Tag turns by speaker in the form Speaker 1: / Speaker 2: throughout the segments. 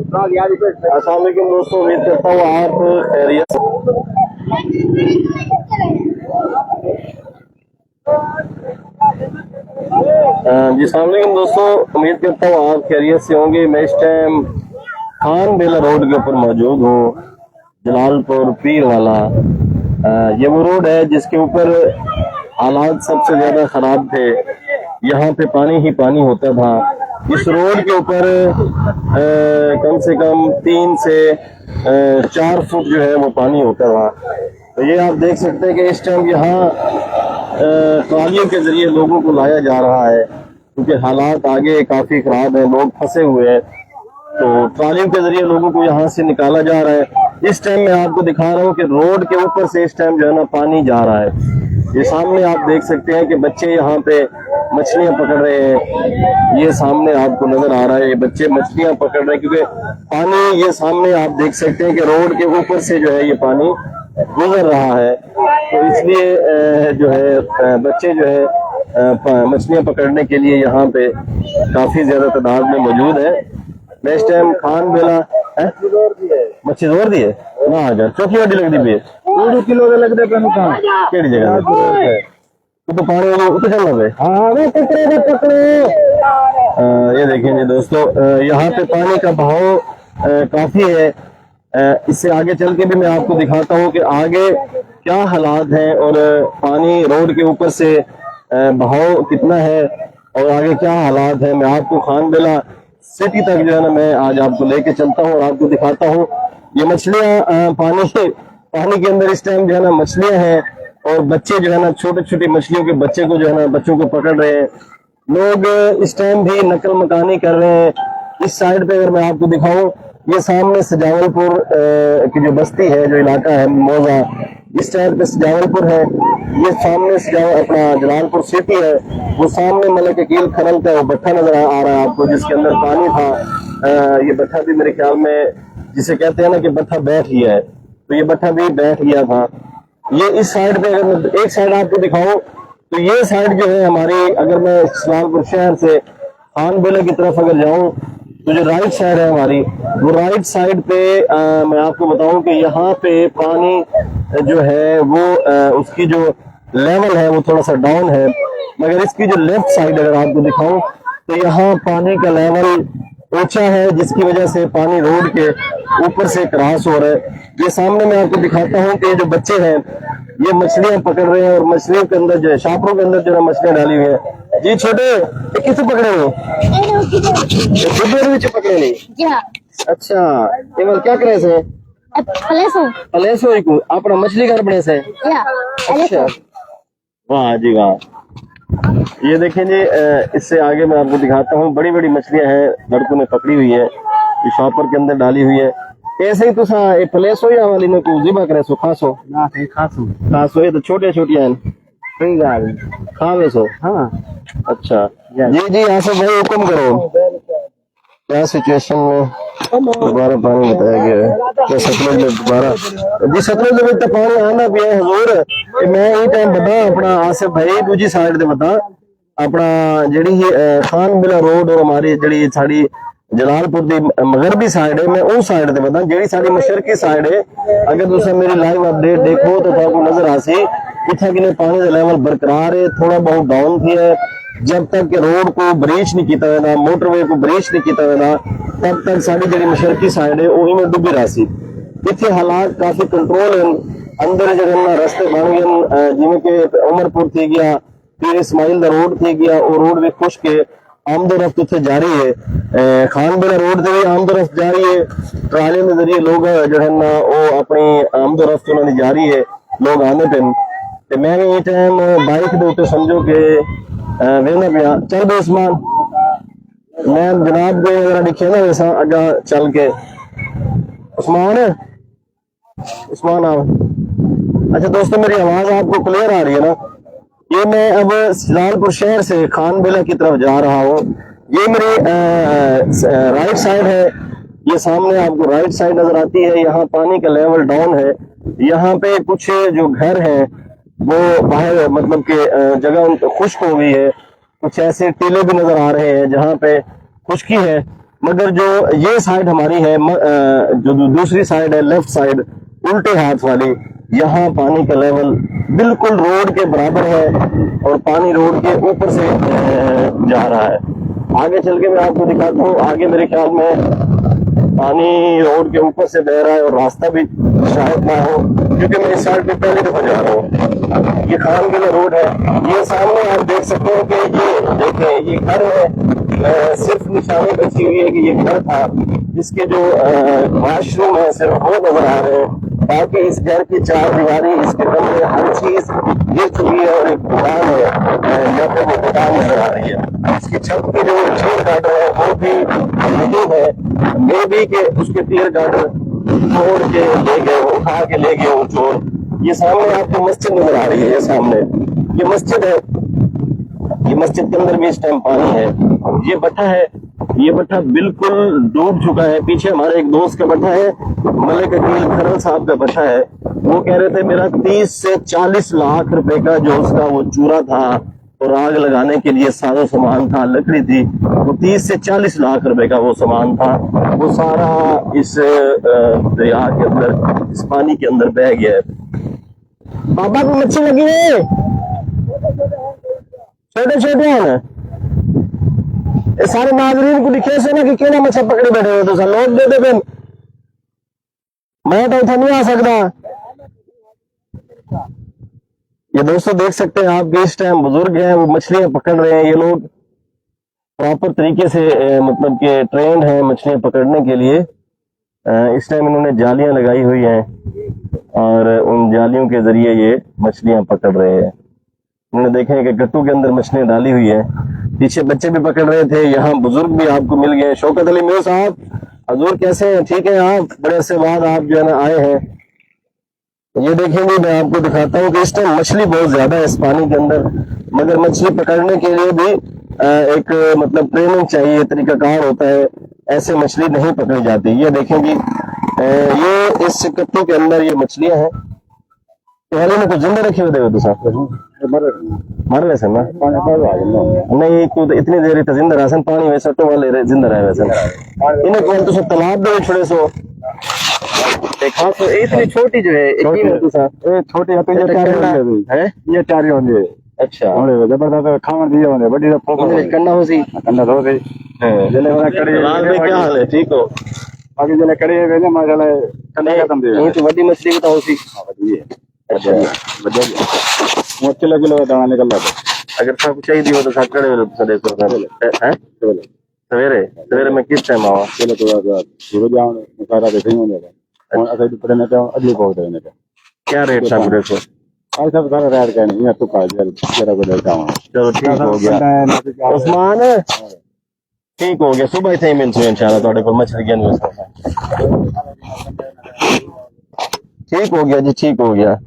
Speaker 1: अस्सलाम वालेकुम दोस्तों, उम्मीद करता हूँ आप खैरियत। जी अस्सलाम वालेकुम दोस्तों, उम्मीद करता हूँ आप खैरियत से होंगे। मैं इस टाइम खान बेला रोड के ऊपर मौजूद हूँ, जलालपुर पीर वाला। ये वो रोड है जिसके ऊपर हालात सबसे ज्यादा खराब थे। यहाँ पे पानी ही पानी होता था। इस रोड के ऊपर कम से कम 3 से 4 फुट जो है वो पानी होता था। तो ये आप देख सकते हैं कि इस टाइम यहाँ ट्रालियों के जरिए लोगों को लाया जा रहा है, क्योंकि हालात आगे काफी खराब है, लोग फंसे हुए हैं। तो ट्रालियों के जरिए लोगों को यहाँ से निकाला जा रहा है। इस टाइम मैं आपको दिखा रहा हूँ कि रोड के ऊपर से इस टाइम जो है ना पानी जा रहा है। ये सामने आप देख सकते हैं कि बच्चे यहाँ पे मछलियां पकड़ रहे हैं। ये सामने आपको नजर आ रहा है, ये बच्चे मछलियां पकड़ रहे हैं, क्योंकि पानी ये सामने आप देख सकते हैं कि रोड के ऊपर से जो है ये पानी गुजर रहा है। तो इसलिए जो है बच्चे जो है मछलियां पकड़ने के लिए यहाँ पे काफी ज्यादा तादाद में मौजूद है। मैं इस टाइम खान बेला मच्छी जोर दी है ना, आ जाए चौकी वाडी लगती भी है 2 किलो लगते केड़ी जगह तो पानी उतर चलना पे। ये देखें जी दोस्तों, यहाँ पे पानी का बहाव काफी है। इससे आगे चल के भी मैं आपको दिखाता हूँ कि आगे क्या हालात हैं और पानी रोड के ऊपर से बहाव कितना है और आगे क्या हालात है। मैं आपको खान बेला सिटी तक जो है ना मैं आज आपको लेके चलता हूँ और आपको दिखाता हूँ। ये मछलियां पानी के अंदर इस टाइम जो है ना मछलियां हैं और बच्चे जो है ना छोटे छोटे मछलियों के बच्चे को जो है ना बच्चों को पकड़ रहे हैं। लोग इस टाइम भी नकल मकानी कर रहे हैं। इस साइड पे अगर मैं आपको दिखाऊं, ये सामने सजावलपुर की जो बस्ती है, जो इलाका है मौजा, इस साइड पे सजावलपुर है। ये सामने अपना जलालपुर सिटी है। वो सामने मलिक अकील खनल का वो भट्ठा नजर आ रहा है आपको, जिसके अंदर पानी था। ये भट्ठा भी मेरे ख्याल में जिसे कहते हैं ना कि भट्ठा बैठ गया है, तो ये भट्ठा भी बैठ गया था। ये इस साइड पे अगर मैं एक साइड आपको दिखाऊं तो ये साइड जो है हमारी, अगर मैं जलालपुर शहर से खान बेला की तरफ अगर जाऊं तो जो राइट साइड है हमारी, वो राइट साइड पे मैं आपको बताऊं कि यहाँ पे पानी जो है वो उसकी जो लेवल है वो थोड़ा सा डाउन है। मगर इसकी जो लेफ्ट साइड अगर आपको दिखाऊं तो यहाँ पानी का लेवल ऊंचा है, जिसकी वजह से पानी रोड के ऊपर से क्रॉस हो रहा है। ये सामने मैं आपको दिखाता हूँ कि जो बच्चे हैं ये मछलियां पकड़ रहे हैं और मछलियों के अंदर जो है शापरों के अंदर जो है मछलियां डाली हुई है। जी छोटे ये किसे पकड़े हो? पकड़े नहीं। अच्छा केवल क्या करे से को अपना मछली घर बने से। अच्छा वाह जी वाह। ये देखें जी, इससे आगे मैं आपको दिखाता हूँ, बड़ी बड़ी मछलियां हैं लड़कों ने पकड़ी हुई है, ये शॉपर के अंदर डाली हुई है। ऐसे ही तुसा ये प्लेसो या वाली ने को जिबा करे सो खासो ना थे खासो ये तो छोटे छोटियां हैं सही गाल खावे सो। हां अच्छा जी जी यहाँ से भाई हुक्म करो। क्या सिचुएशन में दोबारा पानी बताया गया है कि सतलुज में दोबारा जी सतलुज में तो पानी आना भी है हजूर। मैं ये टाइम बता अपना आसिफ भाई दूजी साइड दे बता अपना जेडी खान बिला रोड और हमारी जेडी साड़ी जलालपुर की मगरबी साइड है, मैं उस साइड से बता जेडी साड़ी मशरकी साइड है। अगर तुम मेरी लाइव अपडेट देखो तो आपको नजर आ सी इतना कि पानी का लेवल बरकरार है, थोड़ा बहुत डाउन थी है। जब तक कि रोड को ब्रीच नहीं किया हुआ, मोटरवे को ब्रीच नहीं किया हुआ, तब तक साड़ी जेडी मशरकी साइड है वही में डूबी रहा सी। इतने हालात काफी कंट्रोल है। अंदर जगह रास्ते बन गए, जिमें कि उमरपुर थी गया, फिर इस्माइल दा रोड थी गया, और रोड भी खुश के आमदोरफ्त उत्थे जारी है। खान बेला रोड से भी आमदोरफ्त जारी है। ट्राली के जरिए लोग जो है ना वो अपनी आमदोरफ्त उन्होंने जारी है, लोग आने पे। मैं भी ये टाइम बाइक के ऊपर समझो कि वेना पिया चल बे उस्मान, मैं जनाब को अगर दिखे ना वैसा अगा चल के उस्मान उस्मान आओ। अच्छा दोस्तों मेरी आवाज आपको क्लियर आ रही है ना? ये मैं अब जलालपुर शहर से खान बेला की तरफ जा रहा हूँ। ये मेरी राइट साइड है, ये सामने आपको राइट साइड नजर आती है। यहाँ पानी का लेवल डाउन है। यहाँ पे कुछ जो घर हैं वो बाहर मतलब कि जगह खुश्क हो गई है। कुछ ऐसे टीले भी नजर आ रहे हैं जहाँ पे खुश्की है। मगर जो ये साइड हमारी है जो दूसरी साइड है लेफ्ट साइड उल्टे हाथ वाली, यहाँ पानी का लेवल बिल्कुल रोड के बराबर है और पानी रोड के ऊपर से जा रहा है। आगे चल के मैं आपको दिखाता हूँ। आगे मेरे ख्याल में पानी रोड के ऊपर से बह रहा है और रास्ता भी शायद ना हो, क्योंकि मैं इस साइड पे पहले दफा जा रहा हूँ। ये खान किला रोड है। ये सामने आप देख सकते हो कि ये देखें, ये घर है, सिर्फ निशानी बची हुई है कि ये घर था, जिसके जो वॉशरूम है सिर्फ वो नजर आ रहे हैं। बाकी इस घर की चार दीवारी, इसके कमरे, हर चीज गिर चुकी है और एक दुकान है यहाँ पे वो दुकान नजर आ रही है। इसकी छत की जो चीर गार्डर है वो भी नहीं है, मे भी के उसके तीर गार्डर तोड़ के ले गए, उठा के ले गए वो चोर। ये सामने आपको मस्जिद नजर आ रही है, ये सामने ये मस्जिद है। ये मस्जिद के अंदर भी इस टाइम पानी है। ये भट्ठा है, ये भट्ठा बिल्कुल डूब चुका है। पीछे हमारे एक दोस्त का भट्ठा है, मलिक अकील खरल साहब का भट्ठा है। वो कह रहे थे मेरा 30 से 40 लाख रुपए का जो उसका वो चूरा था और आग लगाने के लिए सारा सामान था, लकड़ी थी, वो 30 से 40 लाख रुपए का वो सामान था, वो सारा इस दरिया के अंदर, इस पानी के अंदर बह गया है। बाबा को मच्छी लगी है, छोटे छोटे हैं। सारे नाजरीन को दिखे से ना कि क्यों ना मच्छी पकड़े बैठे हो, तो सर लोग दे दे, मैं तो इतना नहीं आ सकता। ये दोस्तों देख सकते हैं आप कि इस टाइम बुजुर्ग हैं, वो मछलियां पकड़ रहे हैं। ये लोग प्रॉपर तरीके से मतलब कि ट्रेंड है मछलियां पकड़ने के लिए। इस टाइम इन्होंने जालियां लगाई हुई हैं और उन जालियों के जरिए ये मछलियां पकड़ रहे हैं। उन्होंने देखे कि गट्टू के अंदर मछलियां डाली हुई है। पीछे बच्चे भी पकड़ रहे थे, यहाँ बुजुर्ग भी आपको मिल गए। शौकत अली मेरे साहब, हजूर कैसे हैं? ठीक है आप? बड़े अरसे बाद आप जो है ना आए हैं। ये देखेंगे, मैं आपको दिखाता हूँ कि इस टाइम मछली बहुत ज्यादा है इस पानी के अंदर, मगर मछली पकड़ने के लिए भी एक मतलब ट्रेनिंग चाहिए, तरीकाकार होता है, ऐसे मछली नहीं पकड़ी जाती। ये देखेंगे, ये इस कट्टू के अंदर ये मछलियां हैं। पहले में तो जिंदा रखे हुए थे तो साहब मर वैसे ना नहीं कूद इतनी देर तो जिंदा रासन पानी वैसा तो वाले जिंदा रहे वैसे इन्हें कौन तो सब तालाब दे छोड़े सो देखा तो इतनी छोटी जो है छोटी है ये चारी होंगे। अच्छा जबरदस्त खावन दिए होंगे बड़ी फोकस करना हो सी करना हो सी जले वाला कड़ी लाल में क्या हाल है? ठीक हो? बाकी जले कड़ी है वेले माशाल्लाह ठंडा खत्म दे ये तो बड़ी मछली भी तो हो सी है। अच्छा बढ़िया किलो किलो दाना निकल रहा है। अगर सब चाहिए हो तो सब कड़े हैं सवेरे सवेरे में किस टाइम आवा? चलो तो जाओ सारा देखेंगे होने का पड़े ने तो अगली पहुंच देने का क्या रेट था पूरे को? आज सब सारा रेट का नहीं है तो का जरा को देता हूं। चलो ठीक हो गया उस्मान, ठीक हो गया। सुबह थे मिलते हैं इंशाल्लाह थोड़े को मछली ज्ञान ठीक हो गया जी, ठीक हो गया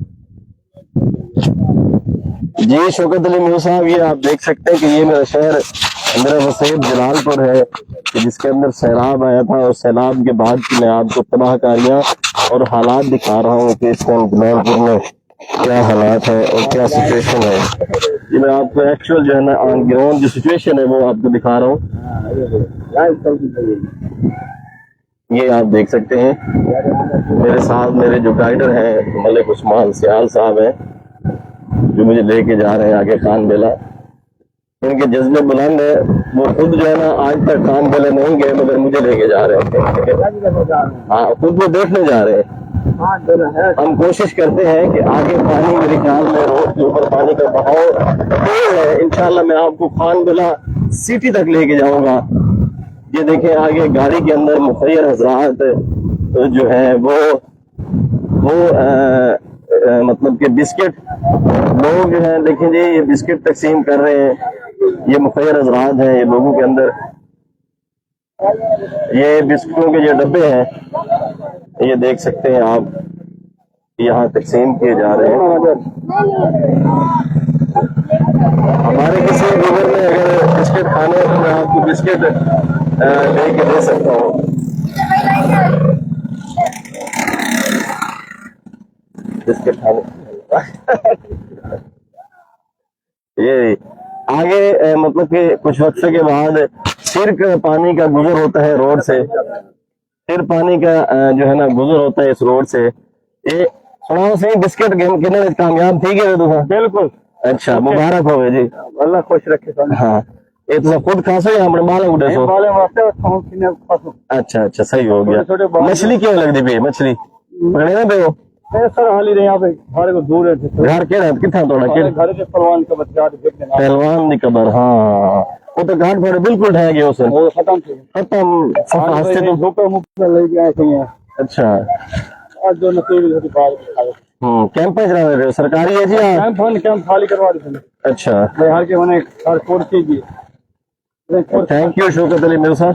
Speaker 1: जी। शौकत अली मूसा साहब, ये आप देख सकते हैं कि ये मेरा शहर मेरा वसीब जलालपुर है कि जिसके अंदर सैलाब आया था और सैलाब के बाद की मैं आपको तबाहकारियां और हालात दिखा रहा हूँ कि इस टाइम जलालपुर में क्या हालात है और क्या सिचुएशन है। ये मैं आपको एक्चुअल जो है ना ऑन ग्राउंड जो सिचुएशन है वो आपको दिखा रहा हूँ। ये आप देख सकते हैं मेरे साथ मेरे जो गाइडर हैं मलिक उस्मान सियाल साहब हैं जो मुझे लेके जा रहे हैं आगे खान बेला। इनके जज्बे बुलंद है, वो खुद जो है ना आज तक खान बेला नहीं गए मगर मुझे लेके जा रहे हैं। हाँ खुद वो देखने जा रहे हैं। हम कोशिश करते हैं कि आगे पानी मेरे ख्याल में रोड के ऊपर पानी का बहाव तेज है। इंशाल्लाह मैं आपको खान बेला सिटी तक लेके जाऊंगा। ये देखें आगे गाड़ी के अंदर मुखैर हजरात जो है वो मतलब कि बिस्किट लोग जो है देखें जी ये बिस्किट तकसीम कर रहे हैं। ये मुखैर हजरात हैं, ये लोगों के अंदर ये बिस्कुटों के जो डब्बे हैं ये देख सकते हैं आप यहाँ तकसीम किए जा रहे हैं। हमारे किसी घर में अगर बिस्किट खाने हैं तो मैं आपको बिस्किट लेके दे सकता हूँ। बिस्किट खाने ये आगे मतलब कि कुछ वक्त के बाद फिर पानी का गुजर होता है रोड से, फिर पानी का जो है ना गुजर होता है इस रोड से। ये सुनाओ सही, बिस्किट गेम कितने कामयाब थी गए तुम? बिल्कुल। अच्छा, मुबारक हो जी, अल्लाह खुश रखे। हाँ, ये तो खुद खासो या अपने बाल उड़े सो? अच्छा अच्छा, सही हो गया। मछली क्यों लगती पे? मछली पकड़े ना पे हो सर? हाल ही यहाँ पे घर को दूर है। घर के कितना थोड़ा घर के पहलवान कबर, पहलवान दी कबर। हाँ, वो तो घाट थोड़े बिल्कुल ढह गए उसे, खत्म खत्म। अच्छा, आज जो कैंप चला रहे हो सरकारी है जी? कैंप खाली करवा रहे थे। अच्छा, बिहार के मैंने कोर्ट की। थैंक यू शौकत अली मेरे साथ।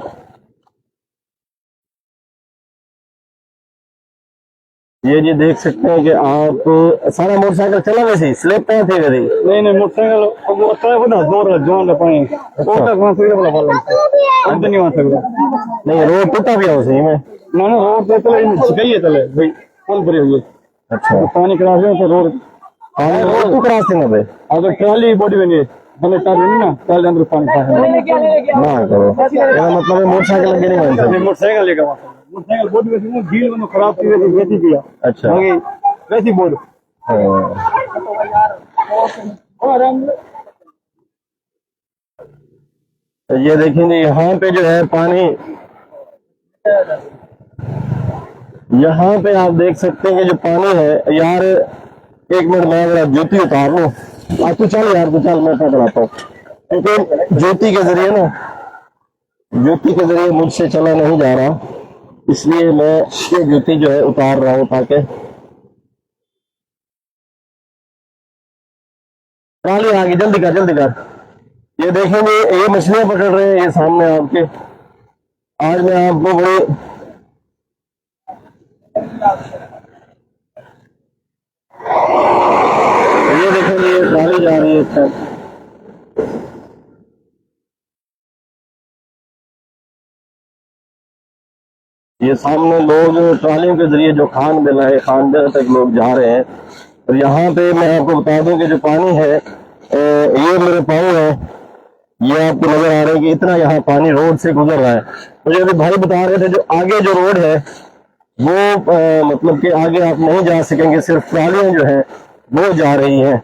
Speaker 1: ये जी देख सकते हैं कि आप सारा मोटरसाइकिल चला वैसे स्लिप पे थे कभी? नहीं नहीं, मोटरसाइकिल वो होता है ना जोर जोन पाए वो तक वहां से वाला वाला अंत नहीं हो सकता। नहीं, रोड टूटा भी है उसी में ना ना, रोड पे चले गई चले भाई, पुल भरी हुई। अच्छा, पानी क्रॉस है तो रोड तो क्रॉस है ना भाई। अगर ट्रॉली बॉडी बनी हमें टार नहीं ना, ट्रॉली अंदर पानी ना करो। मतलब मोटरसाइकिल लगे नहीं बन सकते, मोटरसाइकिल लेकर मोटरसाइकिल बोर्ड में झील में खराब थी वैसी किया। अच्छा, वैसी बोर्ड। ये देखेंगे यहाँ पे जो है पानी, यहाँ पे आप देख सकते हैं कि जो पानी है यार, एक मिनट मैं जरा ज्योति उतार लूं। तू चल यार, तू चल, मैं चलाता हूँ, क्योंकि ज्योति के जरिए ना, ज्योति के जरिए मुझसे चला नहीं जा रहा, इसलिए मैं ये ज्योति जो है उतार रहा हूं ताकि ट्राली आ गई। जल्दी कर जल्दी कर। ये देखेंगे ये मछलियां पकड़ रहे हैं, ये सामने आपके। आज मैं आपको बड़ी ये देखेंगे ये ट्राली जा रही है। ये सामने लोग ट्रालियों के जरिए जो खान बेला है, खान बेला तक लोग जा रहे हैं। और यहाँ पे मैं आपको बता दूं कि जो पानी है, ये मेरे पाँव है, ये आपको नजर आ रहा है कि इतना यहाँ पानी रोड से गुजर रहा है। मुझे अभी भाई बता रहे थे जो आगे जो रोड है वो मतलब कि आगे आप नहीं जा सकेंगे, सिर्फ ट्रालियां जो है वो जा रही हैं।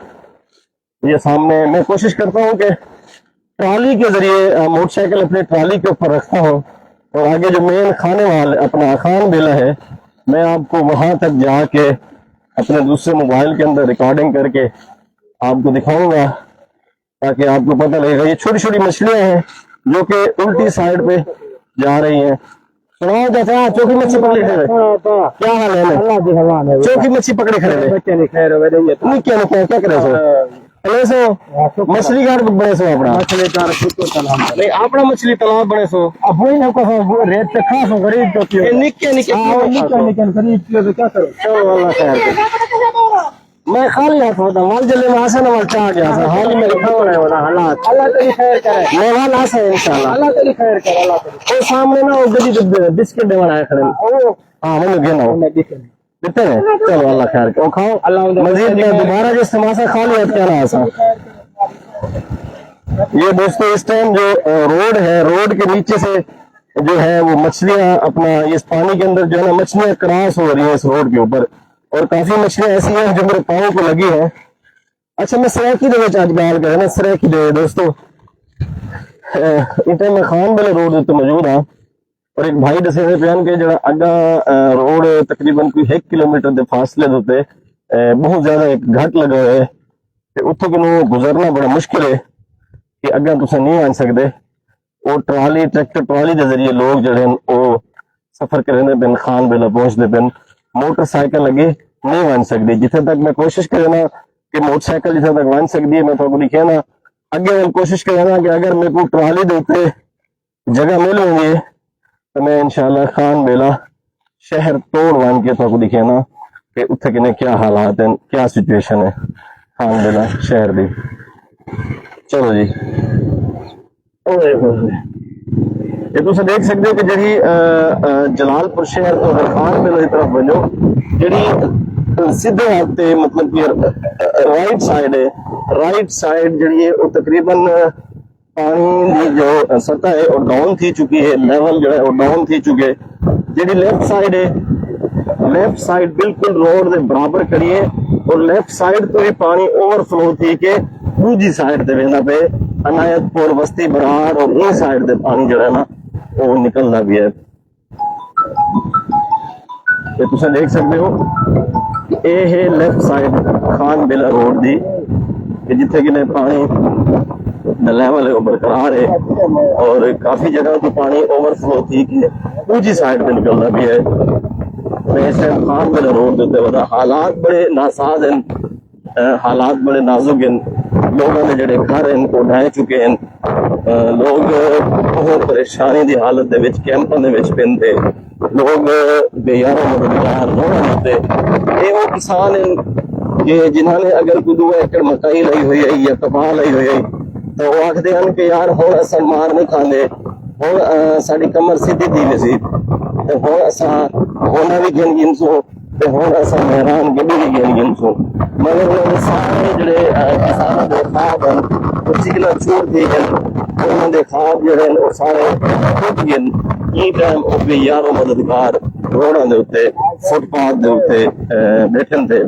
Speaker 1: ये सामने मैं कोशिश करता हूँ कि ट्राली के जरिए मोटरसाइकिल अपनी ट्राली के ऊपर रखता हूँ, और आगे जो मेन खाने वाले अपना खान बेला है, मैं आपको वहां तक जाके अपने दूसरे मोबाइल के अंदर रिकॉर्डिंग करके आपको दिखाऊंगा, ताकि आपको पता लगेगा। ये छोटी छोटी मछलियां हैं जो कि उल्टी साइड पे जा रही हैं। सुनाओ चाचा, चौकी मच्छी पकड़े खड़े, क्या हाल है? चौकी मच्छी पकड़े खड़े क्या करे सो मछली घर बने सो अपना मछली घर नहीं, अपना मछली तालाब बने सो अब वही ना को रेत पे खास हो गरीब तो निक्के निक्के गरीब तो क्या करो। चलो अल्लाह खैर। मैं खाली हाथ होता माल जले में आसा ना माल चाह गया था, हाल ही में लिखा हुआ है वाला हालात। अल्लाह तेरी खैर करे, मैं वाला आसा है इंशाल्लाह। अल्लाह तेरी खैर करे, अल्लाह तेरी। वो सामने ना वो गदी बिस्किट दे वाला है खड़े। ओ हां मैंने गिना वो देते हैं। चलो अल्लाह खैर को खाओ, अल्लाह मजीद में दोबारा जो समासा खा लिया क्या ना आसा। ये दोस्तों इस टाइम जो रोड है, रोड के नीचे से जो है वो मछलियां अपना इस पानी के अंदर जो है ना मछलियां क्रॉस हो रही है इस रोड के ऊपर, और काफी मछलियां ऐसी हैं जो मेरे पाँव को लगी है। अच्छा, मैं सराकी दे आज गाल कर ना सराकी दे दोस्तों, इस टाइम मैं खान वाले रोड तो मौजूद हाँ, और एक भाई दसे बयान के जरा अगा रोड तकरीबन कोई 1 किलोमीटर के फासले होते बहुत ज्यादा एक घाट लगा हुआ है, उतो को गुजरना बड़ा मुश्किल है कि अगर तुम नहीं आ सकते। वो ट्राली ट्रैक्टर ट्राली के जरिए लोग जड़े वो सफर करते पे, खान बेला पहुंचते पे, मोटरसाइकिल लगे नहीं बन सकती। जिथे तक मैं कोशिश करना कि मोटरसाइकिल जिथे तक बन सकती है, मैं तो लिखे ना अगे मैं कोशिश करना कि अगर मेरे को ट्राली के उत्ते जगह मिल होंगी तो मैं इंशाल्लाह खान बेला शहर तोड़ बन के तो दिखे ना कि उत्थे किने क्या हालात हैं, क्या सिचुएशन है खान बेला शहर दी। चलो जी, ये तुम देख सकते हो कि जी जलालपुर शहर तो खान बेला की तरफ वजो जी सीधे हाथ पे मतलब कि राइट साइड है, राइट साइड जी तकरीबन पानी की जो सतह है वो डाउन थी चुकी है, लेवल जो है वो डाउन थी चुके। जी लेफ्ट साइड है, लेफ्ट साइड बिल्कुल रोड के बराबर खड़ी है और लेफ्ट साइड तो भी पानी ओवरफ्लो थी के दूजी साइड से वेंदा पे अनायतपुर बस्ती बराड़ और इन साइड से पानी जो है ना वो निकलता भी है। ये तुम देख सकते हो ये है लेफ्ट साइड खान बेला रोड दी कि जिथे कि पानी लेवल है बरकरार है और काफी जगह तो पानी ओवरफ्लो थी कि दूसरी साइड पे निकलता भी है। वैसे खान बेला रोड के उत्ते हालात बड़े नासाज हैं, हालात बड़े नाजुक हैं। लोगों के जड़े घर हैं वो ढह चुके हैं, लोग बहुत परेशानी की हालत दे विच कैंपों दे विच पेंदे, लोग बेयारा मददगार रोड़ा होते। ये वो किसान हैं कि जिन्होंने अगर कोई 2 एकड़ मकई लाई हुई है या कपाह लाई हुई है तो वो आखते हैं कि यार हुण असां मार नहीं खांदे, हुण साडी कमर सीधी थी वैसी ते हुण असां होना भी गिन गिन सो ते हुण असां हैरान गड्डी भी गिन गिन सो। मगर उन्होंने सारे जड़े किसानों के ख्वाब हैं वो चिकना चूर थी हैं, उन्होंने ख्वाब जो है वो सारे टूट गए। ये टाइम वो भी यारों मददगार रोडों के उत्ते फुटपाथ के उत्ते बैठे थे।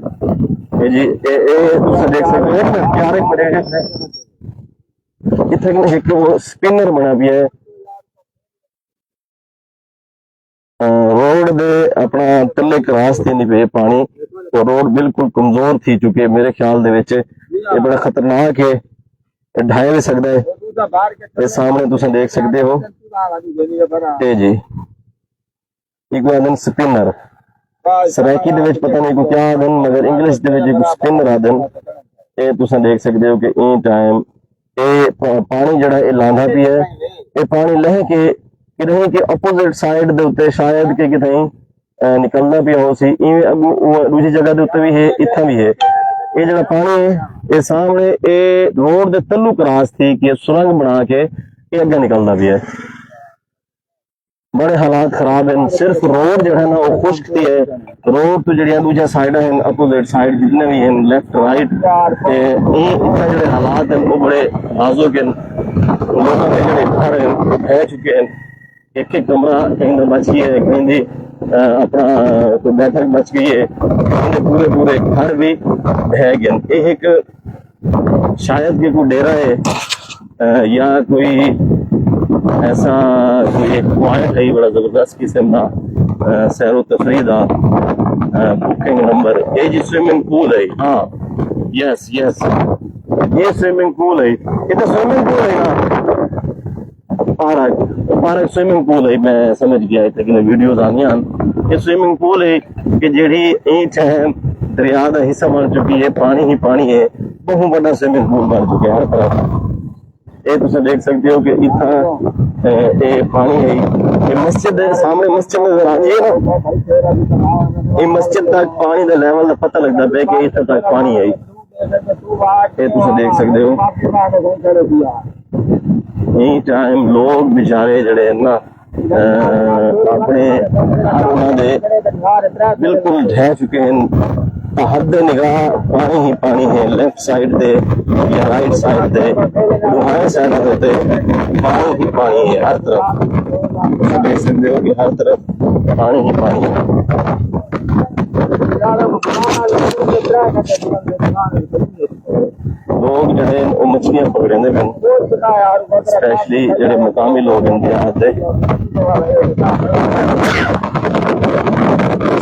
Speaker 1: जी तुम देख सकते हो प्यारे बड़े इतने एक वो स्पिनर बना भी है रोड दे अपना तले क्रॉस थी नहीं पे पानी तो रोड बिल्कुल कमजोर थी चुके। मेरे ख्याल दे विच ये बड़ा खतरनाक है, ढाई भी सकता है। ये सामने तुम देख सकते हो जी एक दिन स्पिनर सराइकी दे विच पता नहीं को क्या आदन मगर इंग्लिश दे विच एक स्पिनर आदन। ये तुम देख सकते हो कि इन टाइम ये पानी जड़ा ये लांदा भी है, ये पानी लह के कितने के अपोजिट साइड दे उत्ते शायद के कितने निकलना भी हो सी दूसरी जगह दे उत्ते भी है, इतना भी है। ये जड़ा पानी है ये सामने ये रोड दे तल्लू क्रॉस थी कि सुरंग बना के ये अगे निकलना भी है। बड़े हालात खराब हैं, सिर्फ रोड जो है ना वो खुश्क थी है। रोड तो जड़ियां दूसरी साइड हैं अपोजिट साइड जितने भी हैं लेफ्ट राइट इतना जड़े हालात हैं वो बड़े नाजुक हैं। लोगों के जड़े घर हैं वो ढह चुके हैं, एक एक कमरा कहीं बच गई है, कहीं अपना कोई बैठक बच गई है, कहीं पूरे पूरे घर भी ढह गए। एक शायद के कोई डेरा है या कोई ऐसा कोई एक पॉइंट है बड़ा जबरदस्त किस्म का सैरो तफरी का बुकिंग नंबर। ये जी स्विमिंग पूल है, हाँ यस यस ये स्विमिंग पूल है, ये तो स्विमिंग पूल है ना पार्क पार्क स्विमिंग पूल है। मैं समझ गया लेकिन वीडियोज आनियां ये स्विमिंग पूल है कि जेड़ी ईंट है दरिया का हिस्सा बन चुकी है, पानी ही पानी है, बहुत बड़ा स्विमिंग पूल बन चुके हैं हर तरफ। ये तुम देख सकते हो कि इतना ये पानी है। ये मस्जिद है सामने, मस्जिद नजर आ रही है ना, ये मस्जिद तक पानी का लेवल का पता लगता है कि इतना तक पानी है। ये तुम देख सकते हो यही टाइम लोग बेचारे जड़े ना अपने बिल्कुल ढह चुके हैं। हद निगाह पानी ही पानी है, लेफ्ट साइड दे या राइट साइड दे दोनों साइड होते पानी ही पानी है हर तरफ। देख सकते हो कि हर तरफ पानी ही पानी है। लोग जड़े वो मछलियां पकड़े हैं स्पेशली जड़े मुकामी लोग हैं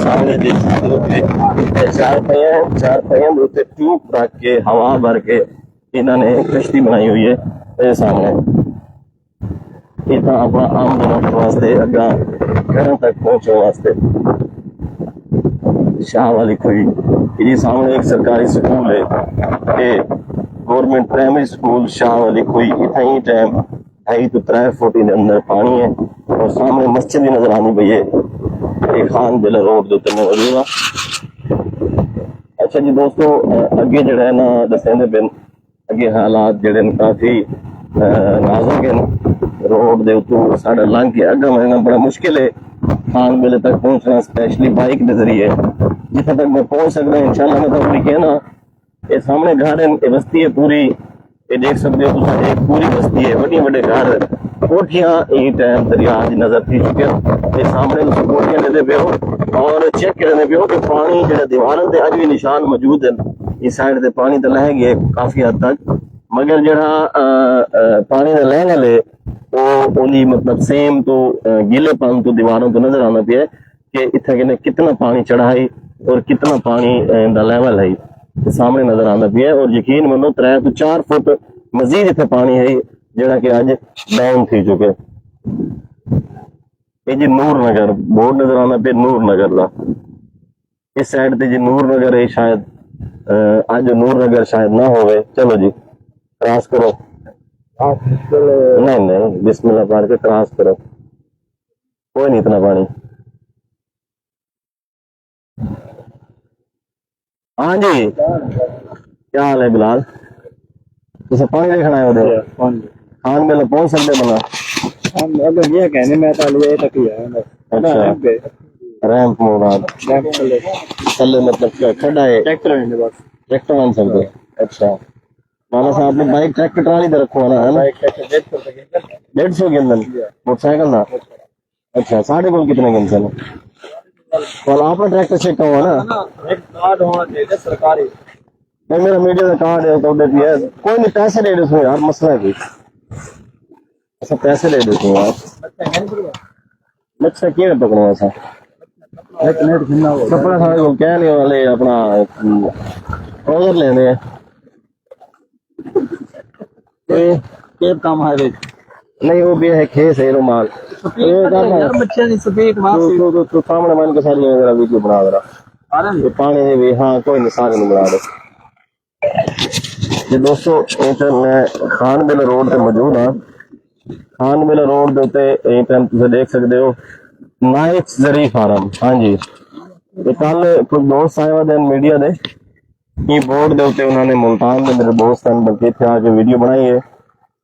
Speaker 1: सामने देख सकते हो कि चार पहियां उत्ते ट्यूब रख के हवा भर के इन्होंने कश्ती बनाई हुई है। ये सामने इतना अपना आमदन वास्ते अगा घर तक पहुंचने वास्ते शाह वाली कोई ये सामने एक सरकारी स्कूल है, ये गवर्नमेंट प्राइमरी स्कूल शाह वाली कोई इतना ही टाइम 2.5 to 3 फुट के अंदर पानी है और सामने मस्जिद भी नजर आनी पई है। ये खान बेला रोड के उत्ते मौजूद है। अच्छा जी दोस्तों अगे जड़ा है ना दसेंदे पिन अगे हालात जड़े काफी नाजुक हैं। रोड के उत्तों साढ़ा लंघ के अगर मिलना बड़ा मुश्किल है खान बेले तक पहुंचना, स्पेशली बाइक के जरिए जितना तक मैं पहुंच सकता इंशाल्लाह। मैं तो कहना ये सामने घर है, ये बस्ती है पूरी, ये देख सकते हो तुम एक पूरी बस्ती है, बड़े बड़े घर कोठियां इस टाइम दरिया की नजर थी चुके ये सामने तुम कोठियां लेते पे हो और चेक करने पे हो कि पानी जो दीवारों से अज भी निशान मौजूद है। इस साइड से पानी तो लह गया काफी हद तक, मगर जरा पानी का लहने ले वो उन्हीं मतलब सेम तो गीलेपन तो दीवारों तो नजर आना पे कि इतने कितना पानी चढ़ा है और कितना पानी का लेवल है सामने नजर आना पे है। और यकीन मनो 3 तो 4 फुट मजीद इतने पानी है जरा कि अज डाउन थी चुके। ये जी नूर नगर बोर्ड नजर आना पे नूर नगर का, इस साइड से जी नूर नगर है शायद अज नूर नगर शायद ना होवे। चलो जी क्रॉस करो, नहीं नहीं बिस्मिल्लाह पढ़ के क्रॉस करो, कोई नहीं इतना पानी। हाँ जी क्या हाल है बिलाल, तुझे पानी देखना है उधर खान में पहुंच सकते बना
Speaker 2: अगर ये कहने में तो ये तक ही है बस।
Speaker 1: अच्छा रैंप मुराद चले मतलब क्या खड़ा है
Speaker 2: ट्रैक्टर है बस,
Speaker 1: ट्रैक्टर मान सकते। अच्छा माना साहब ने बाइक ट्रैक्टर ट्राली दे रखो ना है ना, 150 के अंदर मोटरसाइकिल ना। अच्छा साढ़े को कितने के इंसान और आपने ट्रैक्टर चेक हुआ ना,
Speaker 2: एक कार्ड होना चाहिए सरकारी।
Speaker 1: नहीं मेरा मीडिया का कार्ड है तो देती है, कोई नहीं पैसे ले दो यार मसला है कोई, ऐसा पैसे ले देते यार अच्छा क्या पकड़ो ऐसा कपड़ा सारे को क्या नहीं वाले अपना ट्राउजर लेने हैं
Speaker 2: केप काम है
Speaker 1: नहीं वो भी है खेस है रुमाल
Speaker 2: बच्चे नहीं सफेद
Speaker 1: तो सामने मान के सारी मेरा वीडियो बना रहा ये पानी भी। हाँ कोई नहीं सारे नहीं बना रहे। ये दोस्तों मैं खान बिल रोड पे मौजूद हाँ, खान बिल रोड के उत्ते तुम देख सकते हो नाइक जरी फार्म। हाँ जी ये कल कुछ दोस्त आए हुए मीडिया दे की बोर्ड के उत्ते उन्होंने मुल्तान के मेरे दोस्त हैं बल्कि इतने आके वीडियो बनाई है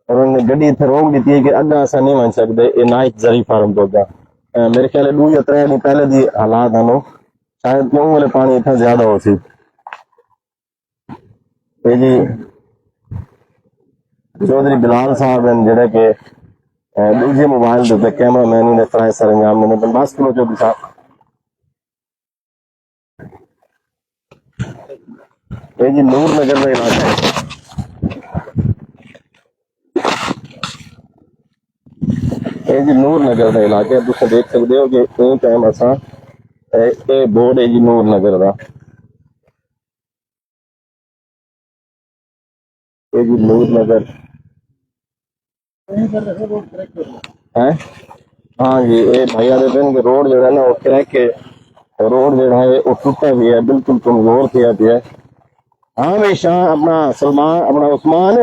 Speaker 1: और उन्होंने गड्डी इतने रोक दी है कि अग्गा असा नहीं मान सकते ये नाइक जरी फार्म तो अग्गा मेरे ख्याल 2 या 3 दिन पहले की हालात हैं शायद क्यों वाले पानी इतना ज्यादा हो सी जी। चौधरी बिलाल साहब हैं जेडे के दूसरे मोबाइल के उत्ते कैमरा मैन ने कराए सर अंजाम मैंने बस करो चौधरी साहब। ये जी नूर नगर का इलाका है, ये जी नूर नगर का इलाका है तुम देख सकते हो कि कई टाइम असा ये बोर्ड है जी नूर नगर का, ये जी नूर नगर है। हाँ जी ये भैया देते हैं कि रोड जो है ना वो क्रैक है, रोड जो है वो टूटा भी है बिल्कुल कमजोर किया भी है। हाँ हमेशा अपना सलमान अपना उस्मान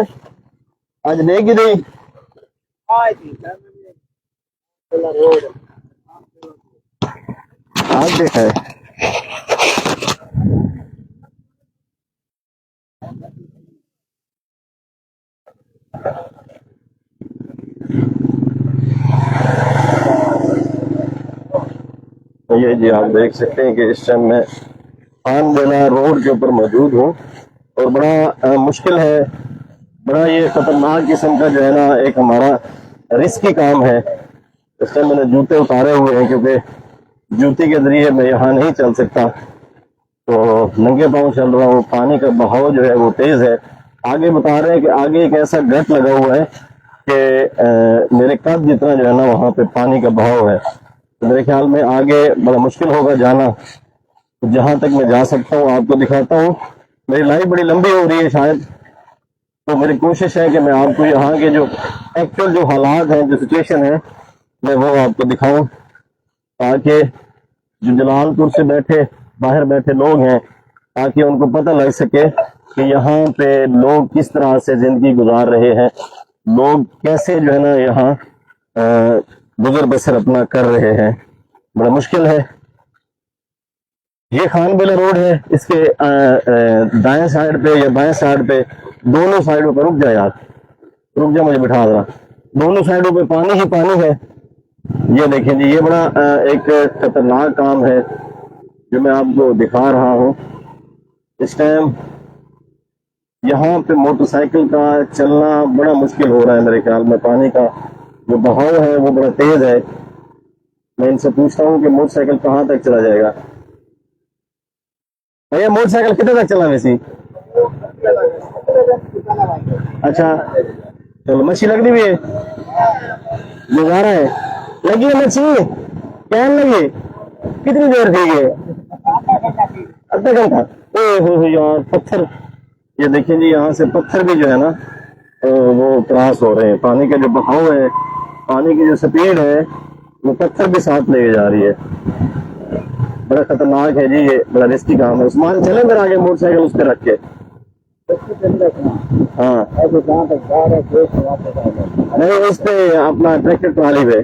Speaker 1: आज देगी दी आज देखा है ये जी आप देख सकते हैं कि इस टाइम मैं खान बेला रोड के ऊपर मौजूद हूँ और बड़ा मुश्किल है, बड़ा ये खतरनाक किस्म का जो है ना एक हमारा रिस्की काम है। इस टाइम मैंने जूते उतारे हुए हैं क्योंकि जूते के जरिए मैं यहाँ नहीं चल सकता तो नंगे पाँव चल रहा हूँ। पानी का बहाव जो है वो तेज है, आगे बता रहे हैं कि आगे एक ऐसा गट लगा हुआ है कि मेरे कद जितना जो है ना वहाँ पे पानी का बहाव है तो मेरे ख्याल में आगे बड़ा मुश्किल होगा जाना। तो जहां तक मैं जा सकता हूँ आपको दिखाता हूँ। मेरी लाइफ बड़ी लंबी हो रही है शायद, तो मेरी कोशिश है कि मैं आपको यहाँ के जो एक्चुअल जो हालात हैं जो सिचुएशन है मैं वो आपको दिखाऊं ताकि जो जलालपुर से बैठे बाहर बैठे लोग हैं ताकि उनको पता लग सके कि यहाँ पे लोग किस तरह से जिंदगी गुजार रहे हैं, लोग कैसे जो है ना यहाँ गुजर बसर अपना कर रहे हैं। बड़ा मुश्किल है। ये खान बेला रोड है, इसके दाएं साइड पे या बाएं साइड पे दोनों साइडों पर रुक जा यार, रुक जा मुझे बिठा रहा, दोनों साइडों पे पानी ही पानी है। ये देखें जी ये बड़ा एक खतरनाक काम है जो मैं आपको दिखा रहा हूँ। इस टाइम यहाँ पे मोटरसाइकिल का चलना बड़ा मुश्किल हो रहा है मेरे ख्याल में। पानी का जो बहाव है वो बड़ा तेज है। मैं इनसे पूछता हूँ कि मोटरसाइकिल कहाँ तक चला जाएगा। भैया मोटरसाइकिल कितने तक चला वैसे? अच्छा चलो, मच्छी लग हुई है, गुजारा है, लगी है मच्छी, क्या लगी, कितनी देर थी ये? आधा घंटा। ओह हो यार, पत्थर, ये देखिए जी, यहाँ से पत्थर भी जो है ना वो क्रॉस हो रहे हैं। पानी का जो बहाव है, पानी की जो स्पीड है, वो पत्थर भी साथ लेके जा रही है। बड़ा खतरनाक है जी, ये बड़ा रिस्की काम है। उस्मान चले मेरे आगे मोटरसाइकिल उस पर रख के। हाँ नहीं, उस पे अपना ट्रैक्टर ट्राली पे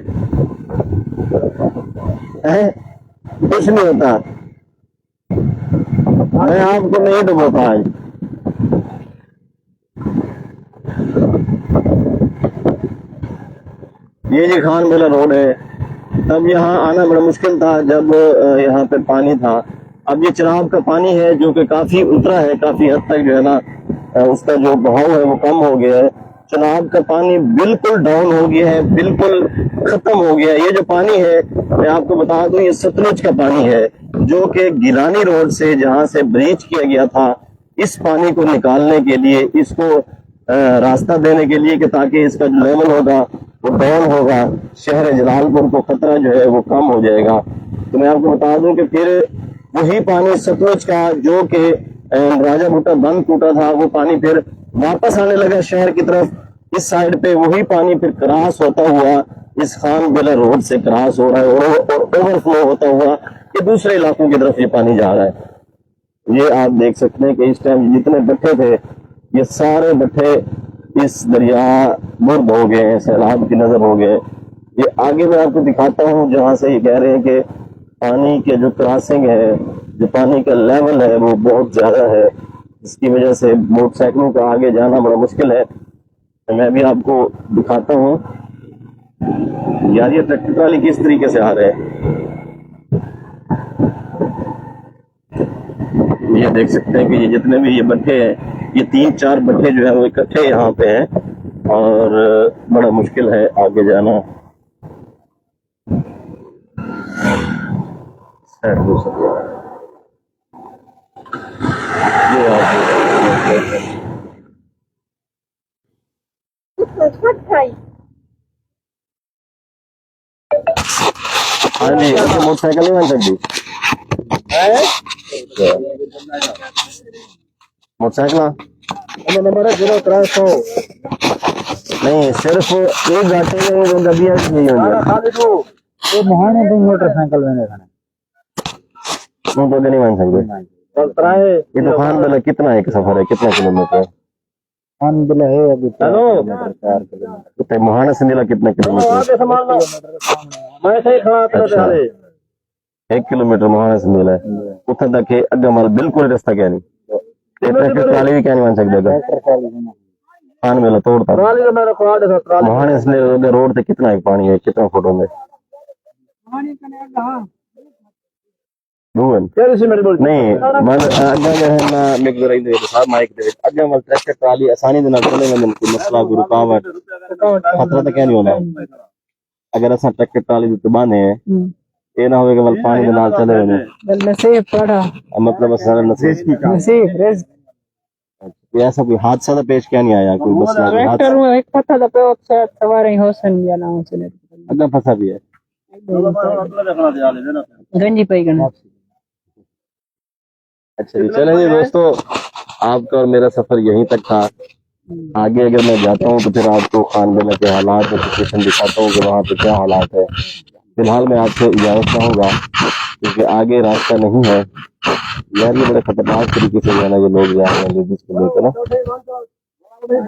Speaker 1: है, कुछ नहीं होता। मैं आपको नहीं डुबोता आज। ये जी खान बेला रोड है। तब यहाँ आना बड़ा मुश्किल था जब यहाँ पे पानी था। अब ये चिनाब का पानी है जो कि काफी उतरा है, काफी हद तक जो है ना उसका जो बहाव है वो कम हो गया है। चिनाब का पानी बिल्कुल डाउन हो गया है, बिल्कुल खत्म हो गया है। ये जो पानी है, मैं आपको बता दूं, ये सतलुज का पानी है जो कि गिलानी रोड से जहाँ से ब्रीच किया गया था, इस पानी को निकालने के लिए, इसको रास्ता देने के लिए कि ताकि इसका जो लेवल होगा वो डाउन होगा, शहर जलालपुर को खतरा जो है वो कम हो जाएगा। तो मैं आपको बता दूं कि फिर वही पानी सतलुज का जो कि राजा भुट्टा बंद टूटा था, वो पानी फिर वापस आने लगा शहर की तरफ। इस साइड पे वही पानी फिर क्रॉस होता हुआ इस खान बेला रोड से क्रॉस हो रहा है और ओवरफ्लो होता हुआ ये दूसरे इलाकों की तरफ ये पानी जा रहा है। ये आप देख सकते हैं कि इस टाइम जितने भट्टे थे, ये सारे भट्टे इस दरिया मुर्द हो गए हैं, सैलाब की नजर हो गए। ये आगे मैं आपको दिखाता हूँ जहां से ये कह रहे हैं कि पानी के जो क्रॉसिंग है, जो पानी का लेवल है वो बहुत ज्यादा है, इसकी वजह से मोटरसाइकिलों का आगे जाना बड़ा मुश्किल है। तो मैं भी आपको दिखाता हूँ। यार ये ट्रैक्टर ट्राली किस तरीके से आ रहे हैं, ये देख सकते हैं कि ये जितने भी ये भट्टे हैं, ये 3-4 भट्टे जो है वो इकट्ठे यहाँ पे हैं और बड़ा मुश्किल है आगे जाना। ये हाँ जी, मोटरसाइकिल नहीं बन सकती, मोटरसाइकिल नंबर है 0-300 नहीं, सिर्फ एक घाटे में वो गबिया नहीं होगी,
Speaker 2: ये महाने भी मोटरसाइकिल मैंने खाना
Speaker 1: तो नहीं बन सकते। ये तो खान बेला कितना है, सफर है कितना किलोमीटर है?
Speaker 2: खान बेला है अभी 4 किलोमीटर।
Speaker 1: तो महाना से नीला कितना किलोमीटर?
Speaker 2: मैं सही खड़ा था।
Speaker 1: अच्छा, 1 किलोमीटर महाना से नीला है, उतना तक है अग्गा माल बिल्कुल रास्ता क्या नहीं, ट्रैक्टर ट्राली भी क्या नहीं बन सकता। खान बेला तोड़ता महाने से रोड से कितना है पानी है, कितना फुट होंगे? नहीं मन अग्गा जो है ना मिक रही दे साहब माइक दे अग्गा मल ट्रैक्टर ट्राली आसानी दे नाल चले वंदन कोई मसला कोई रुकावट खतरा तो क्या नहीं होना। अगर असा ट्रैक्टर ट्राली दे बाने ये ना होवे कि वल पानी दे नाल चले वने
Speaker 2: नसीब पड़ा,
Speaker 1: मतलब असा
Speaker 2: नसीब रिस्क।
Speaker 1: ऐसा कोई हादसा तो पेश क्या नहीं आया, कोई मसला
Speaker 2: ट्रैक्टर में एक पता था पे सवारी होसन या ना होसन
Speaker 1: अग्गा फंसा भी है
Speaker 2: गंजी पाई गना।
Speaker 1: अच्छा जी, चलें जी दोस्तों, आपका और मेरा सफर यहीं तक था। आगे अगर मैं जाता हूँ तो फिर आपको खान बेला के हालात और सिचुएशन दिखाता हूँ कि वहाँ पे क्या हालात है। फिलहाल मैं आपसे इजाजत चाहूंगा क्योंकि आगे रास्ता नहीं है। यार ये बड़े खतरनाक तरीके से जो है ना ये लोग जा रहे हैं लेडीज को लेकर ना।